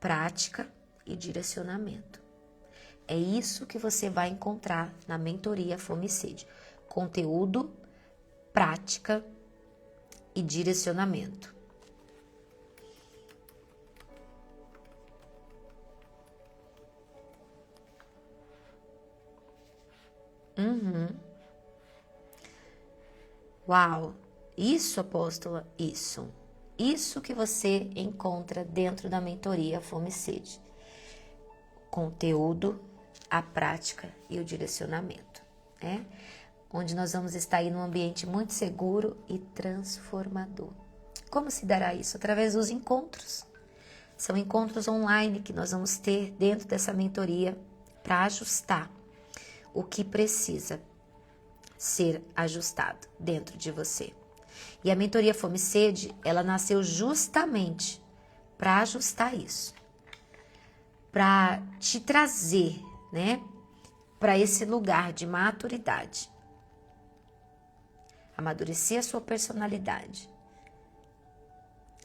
prática e direcionamento. É isso que você vai encontrar na mentoria Fome e Sede. Conteúdo, prática e direcionamento. Uau! Isso, apóstola, isso. Isso que você encontra dentro da mentoria Fome e Sede. Conteúdo, a prática e o direcionamento, né? Onde nós vamos estar aí num ambiente muito seguro e transformador. Como se dará isso? Através dos encontros. São encontros online que nós vamos ter dentro dessa mentoria para ajustar o que precisa ser ajustado dentro de você. E a mentoria Fome e Sede, ela nasceu justamente para ajustar isso. Para te trazer, né, para esse lugar de maturidade. Amadurecer a sua personalidade.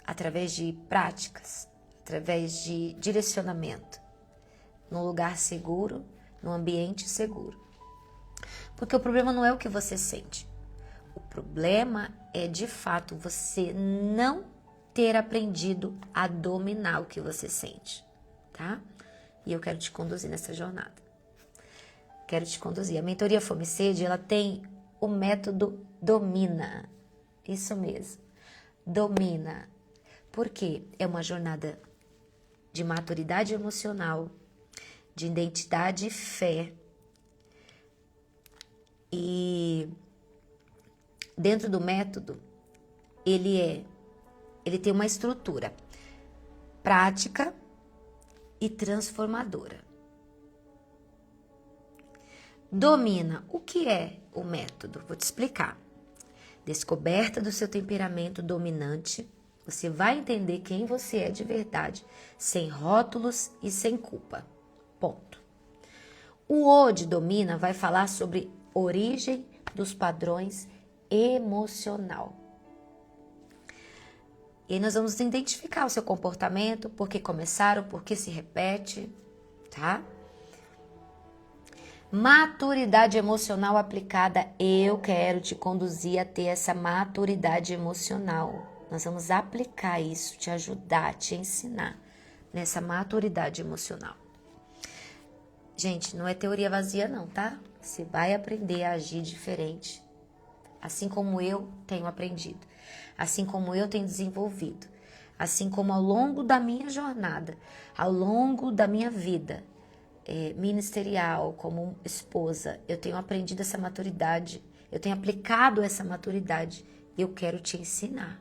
Através de práticas, através de direcionamento. Num lugar seguro, num ambiente seguro. Porque o problema não é o que você sente. O problema é, de fato, você não ter aprendido a dominar o que você sente, tá? E eu quero te conduzir nessa jornada. Quero te conduzir. A mentoria Fome e Sede, ela tem o método Domina. Isso mesmo. Domina. Porque é uma jornada de maturidade emocional, de identidade e fé. E dentro do método, ele tem uma estrutura prática e transformadora. Domina. O que é o método? Vou te explicar. Descoberta do seu temperamento dominante. Você vai entender quem você é de verdade, sem rótulos e sem culpa. Ponto. O O de Domina vai falar sobre origem dos padrões emocional. E aí nós vamos identificar o seu comportamento, por que começaram, por que se repete, tá? Maturidade emocional aplicada. Eu quero te conduzir a ter essa maturidade emocional. Nós vamos aplicar isso, te ajudar, te ensinar nessa maturidade emocional. Gente, não é teoria vazia não, tá? Você vai aprender a agir diferente. Assim como eu tenho aprendido. Assim como eu tenho desenvolvido. Assim como ao longo da minha jornada, ao longo da minha vida ministerial, como esposa, eu tenho aprendido essa maturidade, eu tenho aplicado essa maturidade e eu quero te ensinar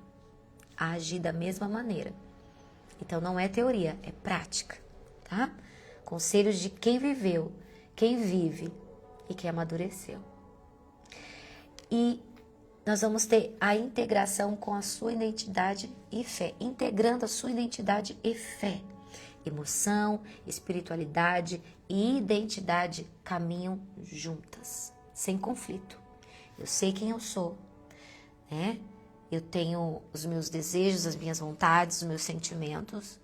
a agir da mesma maneira. Então não é teoria, é prática, tá? Conselhos de quem viveu, quem vive e quem amadureceu. E nós vamos ter a integração com a sua identidade e fé, integrando a sua identidade e fé. Emoção, espiritualidade e identidade caminham juntas, sem conflito. Eu sei quem eu sou, né? Eu tenho os meus desejos, as minhas vontades, os meus sentimentos,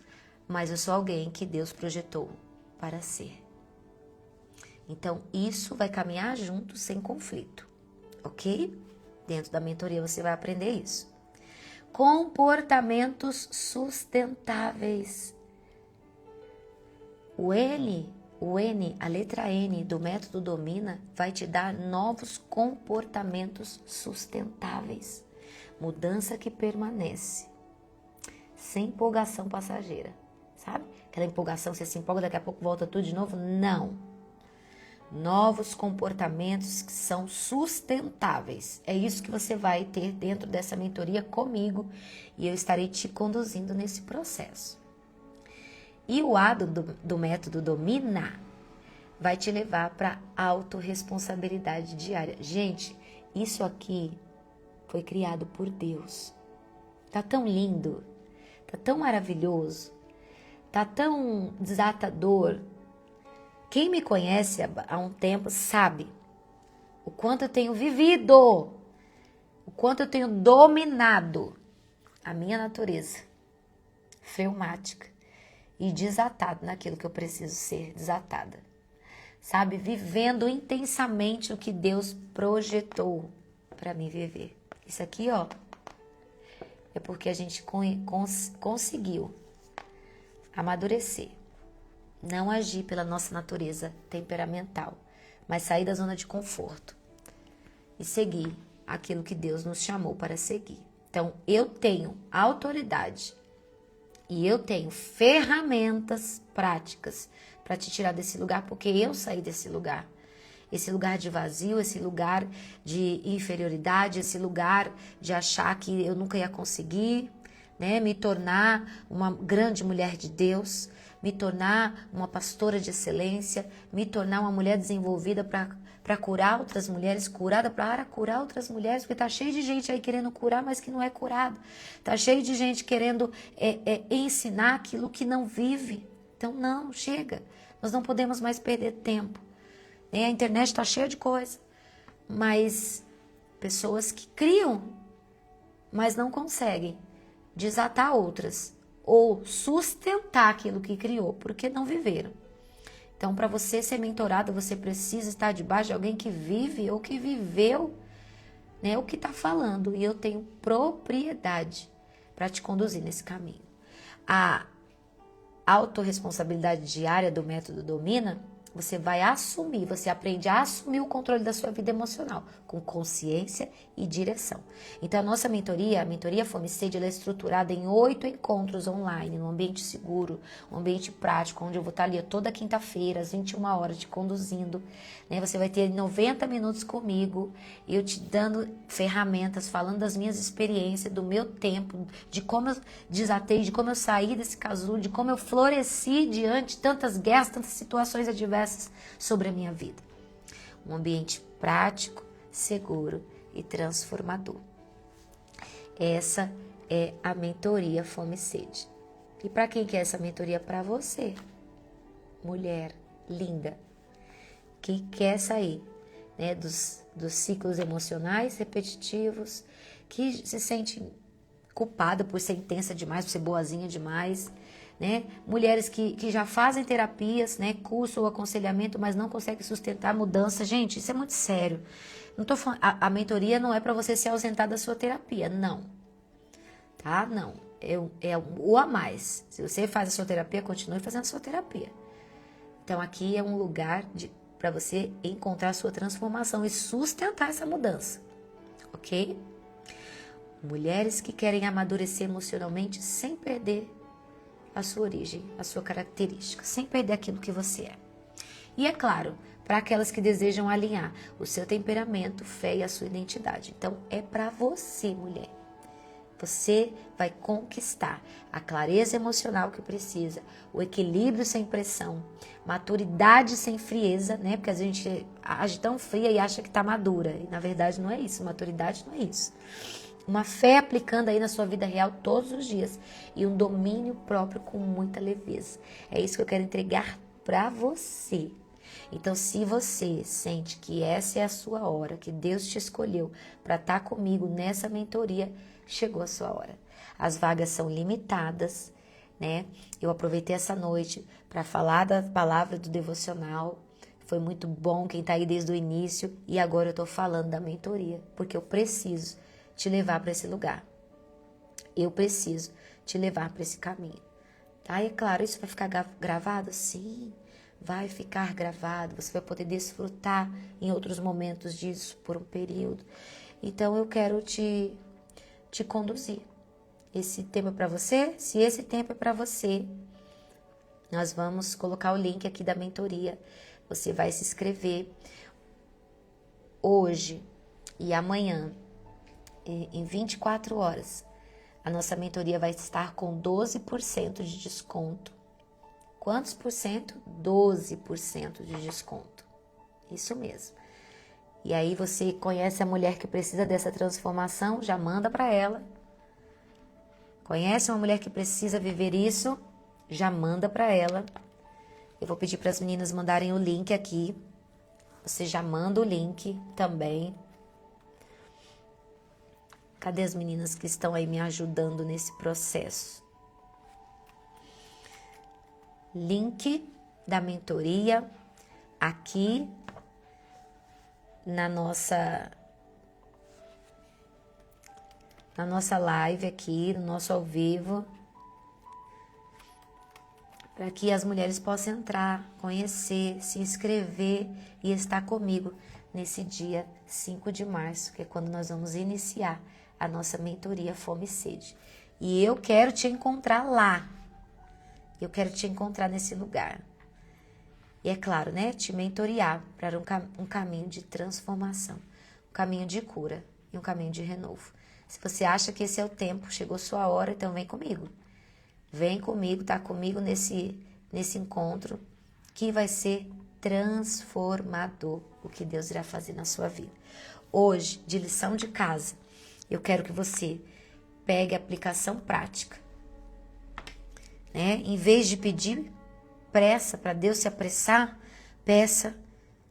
mas eu sou alguém que Deus projetou para ser. Então, isso vai caminhar junto sem conflito, ok? Dentro da mentoria você vai aprender isso. Comportamentos sustentáveis. O N, a letra N do método Domina vai te dar novos comportamentos sustentáveis. Mudança que permanece. Sem empolgação passageira, sabe? Aquela empolgação, você se empolga, daqui a pouco volta tudo de novo. Não. Novos comportamentos que são sustentáveis. É isso que você vai ter dentro dessa mentoria comigo e eu estarei te conduzindo nesse processo. E o A do método Domina vai te levar para autorresponsabilidade diária. Gente, isso aqui foi criado por Deus. Tá tão lindo, tá tão maravilhoso, tá tão desatador. Quem me conhece há um tempo sabe o quanto eu tenho vivido, o quanto eu tenho dominado a minha natureza fleumática e desatado naquilo que eu preciso ser desatada. Sabe? Vivendo intensamente o que Deus projetou para mim viver. Isso aqui, ó, é porque a gente conseguiu amadurecer. Não agir pela nossa natureza temperamental, mas sair da zona de conforto e seguir aquilo que Deus nos chamou para seguir. Então, eu tenho autoridade e eu tenho ferramentas práticas para te tirar desse lugar, porque eu saí desse lugar. Esse lugar de vazio, esse lugar de inferioridade, esse lugar de achar que eu nunca ia conseguir, né? Me tornar uma grande mulher de Deus, me tornar uma pastora de excelência, me tornar uma mulher desenvolvida para curar outras mulheres, curada para curar outras mulheres, porque tá cheio de gente aí querendo curar, mas que não é curado. Tá cheio de gente querendo ensinar aquilo que não vive. Então não, chega. Nós não podemos mais perder tempo. A internet está cheia de coisa, mas pessoas que criam, mas não conseguem desatar outras ou sustentar aquilo que criou, porque não viveram. Então, para você ser mentorado, você precisa estar debaixo de alguém que vive ou que viveu, né, o que está falando. E eu tenho propriedade para te conduzir nesse caminho. A autorresponsabilidade diária do método Domina, você vai assumir, você aprende a assumir o controle da sua vida emocional, com consciência e direção. Então, a nossa mentoria, a mentoria Fome e Sede, ela é estruturada em 8 encontros online, num ambiente seguro, um ambiente prático, onde eu vou estar ali toda quinta-feira, às 21 horas, te conduzindo. Né? Você vai ter 90 minutos comigo, eu te dando ferramentas, falando das minhas experiências, do meu tempo, de como eu desatei, de como eu saí desse casulo, de como eu floresci diante de tantas guerras, tantas situações adversas sobre a minha vida. Um ambiente prático, seguro e transformador. Essa é a mentoria Fome e Sede. E para quem quer essa mentoria? Para você, mulher linda, que quer sair, né, dos ciclos emocionais repetitivos, que se sente culpada por ser intensa demais, por ser boazinha demais, né? Mulheres que já fazem terapias, né, curso ou aconselhamento, mas não conseguem sustentar a mudança. Gente, isso é muito sério. Não tô falando, a mentoria não é para você se ausentar da sua terapia, não. Tá? Não. É o a mais. Se você faz a sua terapia, continue fazendo a sua terapia. Então, aqui é um lugar para você encontrar a sua transformação e sustentar essa mudança. Ok? Mulheres que querem amadurecer emocionalmente sem perder a sua origem, a sua característica, sem perder aquilo que você é. E é claro, para aquelas que desejam alinhar o seu temperamento, fé e a sua identidade. Então, é para você, mulher. Você vai conquistar a clareza emocional que precisa, o equilíbrio sem pressão, maturidade sem frieza, né? Porque a gente age tão fria e acha que tá madura. E na verdade não é isso, maturidade não é isso. Uma fé aplicando aí na sua vida real todos os dias. E um domínio próprio com muita leveza. É isso que eu quero entregar para você. Então, se você sente que essa é a sua hora, que Deus te escolheu para estar comigo nessa mentoria, chegou a sua hora. As vagas são limitadas, né? Eu aproveitei essa noite para falar da palavra do devocional. Foi muito bom quem está aí desde o início. E agora eu estou falando da mentoria, porque eu preciso te levar para esse lugar. Eu preciso te levar para esse caminho. Tá? E é claro, isso vai ficar gravado? Sim, vai ficar gravado. Você vai poder desfrutar em outros momentos disso por um período. Então eu quero te conduzir. Esse tempo é para você? Se esse tempo é para você, nós vamos colocar o link aqui da mentoria. Você vai se inscrever hoje e amanhã, em 24 horas. A nossa mentoria vai estar com 12% de desconto. Quantos por cento? 12% de desconto. Isso mesmo. E aí você conhece a mulher que precisa dessa transformação, já manda para ela. Conhece uma mulher que precisa viver isso, já manda para ela. Eu vou pedir para as meninas mandarem o link aqui. Você já manda o link também. Cadê as meninas que estão aí me ajudando nesse processo? Link da mentoria aqui na nossa live aqui, no nosso ao vivo, para que as mulheres possam entrar, conhecer, se inscrever e estar comigo nesse dia 5 de março, que é quando nós vamos iniciar a nossa mentoria Fome e Sede. E eu quero te encontrar lá. Eu quero te encontrar nesse lugar. E é claro, né? Te mentorear para um caminho de transformação, um caminho de cura e um caminho de renovo. Se você acha que esse é o tempo, chegou sua hora, então vem comigo. Vem comigo, tá comigo nesse encontro que vai ser transformador o que Deus irá fazer na sua vida. Hoje, de lição de casa, eu quero que você pegue a aplicação prática, né? Em vez de pedir pressa para Deus se apressar, peça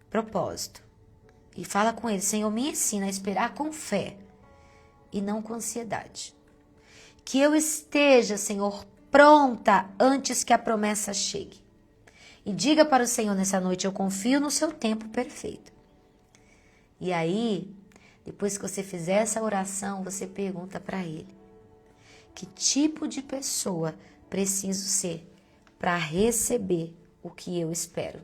propósito. E fala com Ele: Senhor, me ensina a esperar com fé e não com ansiedade. Que eu esteja, Senhor, pronta antes que a promessa chegue. E diga para o Senhor nessa noite: eu confio no seu tempo perfeito. E aí, depois que você fizer essa oração, você pergunta para Ele: que tipo de pessoa preciso ser para receber o que eu espero?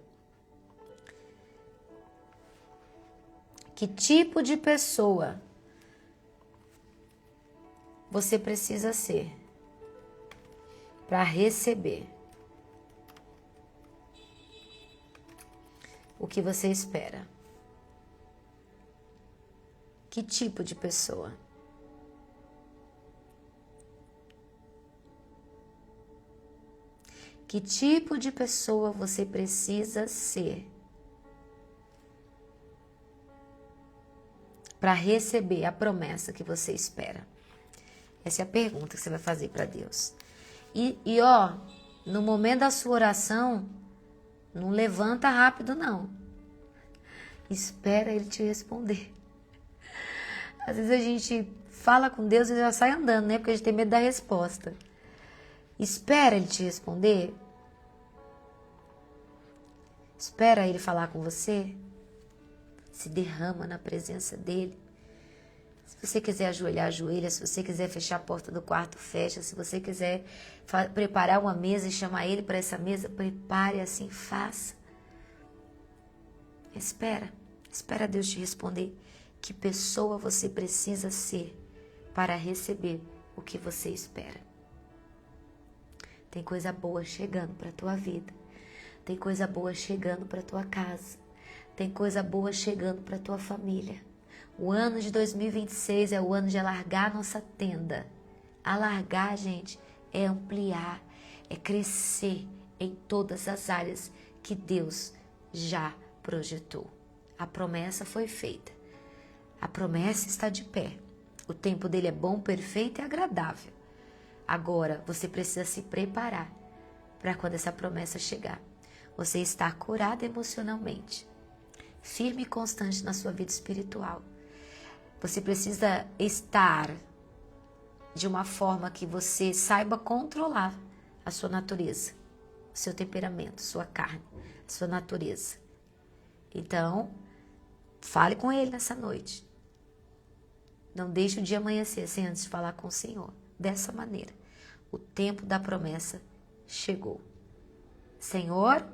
Que tipo de pessoa você precisa ser para receber o que você espera? Que tipo de pessoa? Que tipo de pessoa você precisa ser para receber a promessa que você espera? Essa é a pergunta que você vai fazer para Deus. E ó, no momento da sua oração, não levanta rápido não. Espera Ele te responder. Às vezes a gente fala com Deus e já sai andando, né? Porque a gente tem medo da resposta. Espera Ele te responder. Espera Ele falar com você. Se derrama na presença dEle. Se você quiser ajoelhar, ajoelha. Se você quiser fechar a porta do quarto, fecha. Se você quiser preparar uma mesa e chamar Ele para essa mesa, prepare, assim, faça. Espera Deus te responder. Que pessoa você precisa ser para receber o que você espera? Tem coisa boa chegando para a tua vida. Tem coisa boa chegando para a tua casa. Tem coisa boa chegando para a tua família. O ano de 2026 é o ano de alargar nossa tenda Alargar, gente, é ampliar, é crescer em todas as áreas que Deus já projetou. A promessa foi feita. A promessa está de pé. O tempo dele é bom, perfeito e agradável. Agora, você precisa se preparar para quando essa promessa chegar. Você estar curado emocionalmente, firme e constante na sua vida espiritual. Você precisa estar de uma forma que você saiba controlar a sua natureza, o seu temperamento, sua carne, a sua natureza. Então, fale com ele nessa noite. Não deixe o dia amanhecer sem antes de falar com o Senhor. Dessa maneira, o tempo da promessa chegou. Senhor,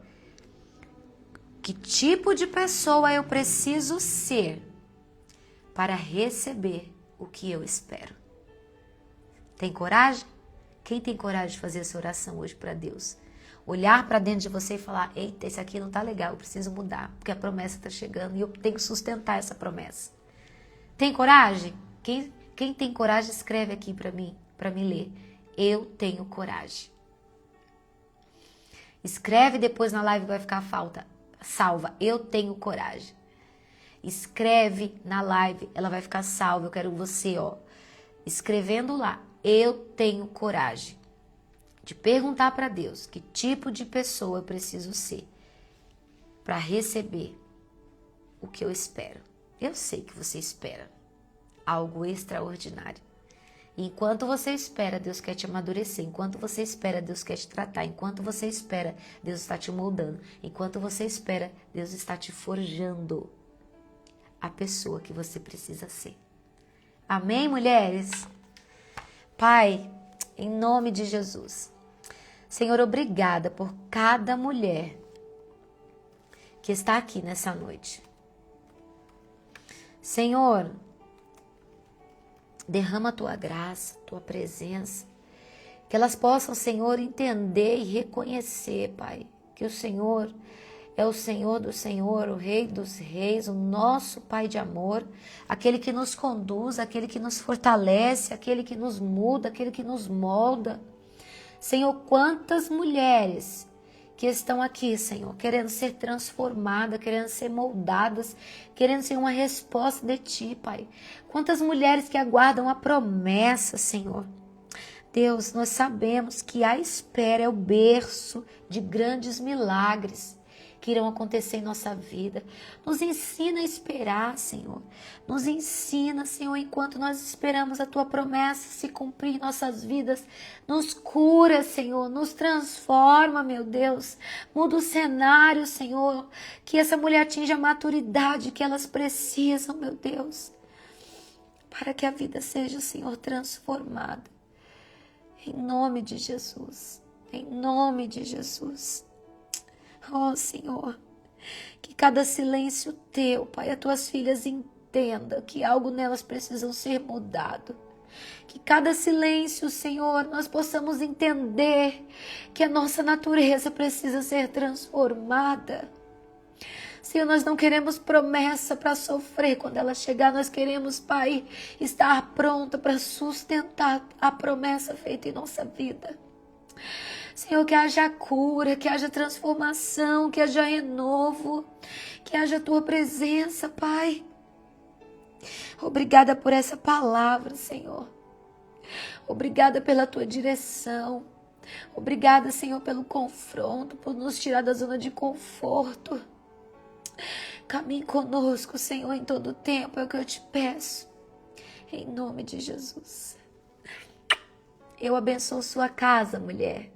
que tipo de pessoa eu preciso ser para receber o que eu espero? Tem coragem? Quem tem coragem de fazer essa oração hoje para Deus? Olhar para dentro de você e falar, eita, esse aqui não tá legal, eu preciso mudar, porque a promessa está chegando e eu tenho que sustentar essa promessa. Tem coragem? Quem tem coragem, escreve aqui para me ler. Eu tenho coragem. Escreve depois na live, vai ficar salva. Eu tenho coragem. Escreve na live, ela vai ficar salva. Eu quero você, escrevendo lá. Eu tenho coragem de perguntar para Deus que tipo de pessoa eu preciso ser para receber o que eu espero. Eu sei que você espera algo extraordinário. Enquanto você espera, Deus quer te amadurecer. Enquanto você espera, Deus quer te tratar. Enquanto você espera, Deus está te moldando. Enquanto você espera, Deus está te forjando a pessoa que você precisa ser. Amém, mulheres? Pai, em nome de Jesus. Senhor, obrigada por cada mulher que está aqui nessa noite. Senhor, derrama a tua graça, tua presença, que elas possam, Senhor, entender e reconhecer, Pai, que o Senhor é o Senhor do Senhor, o Rei dos Reis, o nosso Pai de amor, aquele que nos conduz, aquele que nos fortalece, aquele que nos muda, aquele que nos molda. Senhor, quantas mulheres que estão aqui, Senhor, querendo ser transformadas, querendo ser moldadas, querendo ser uma resposta de Ti, Pai. Quantas mulheres que aguardam a promessa, Senhor. Deus, nós sabemos que a espera é o berço de grandes milagres que irão acontecer em nossa vida. Nos ensina a esperar, Senhor. Nos ensina, Senhor, enquanto nós esperamos a Tua promessa se cumprir em nossas vidas. Nos cura, Senhor. Nos transforma, meu Deus. Muda o cenário, Senhor. Que essa mulher atinja a maturidade que elas precisam, meu Deus. Para que a vida seja, Senhor, transformada. Em nome de Jesus. Em nome de Jesus. Oh, Senhor, que cada silêncio teu, Pai, as tuas filhas entendam que algo nelas precisam ser mudado. Que cada silêncio, Senhor, nós possamos entender que a nossa natureza precisa ser transformada. Senhor, nós não queremos promessa para sofrer quando ela chegar. Nós queremos, Pai, estar pronta para sustentar a promessa feita em nossa vida. Senhor, que haja cura, que haja transformação, que haja renovo, que haja a Tua presença, Pai. Obrigada por essa palavra, Senhor. Obrigada pela Tua direção. Obrigada, Senhor, pelo confronto, por nos tirar da zona de conforto. Caminhe conosco, Senhor, em todo o tempo, é o que eu te peço. Em nome de Jesus. Eu abençoo sua casa, mulher.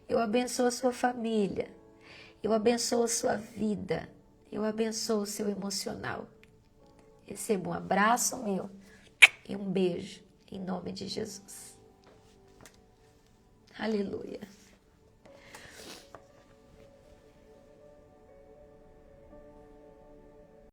Eu abençoo a sua família. Eu abençoo a sua vida. Eu abençoo o seu emocional. Receba um abraço meu e um beijo em nome de Jesus. Aleluia.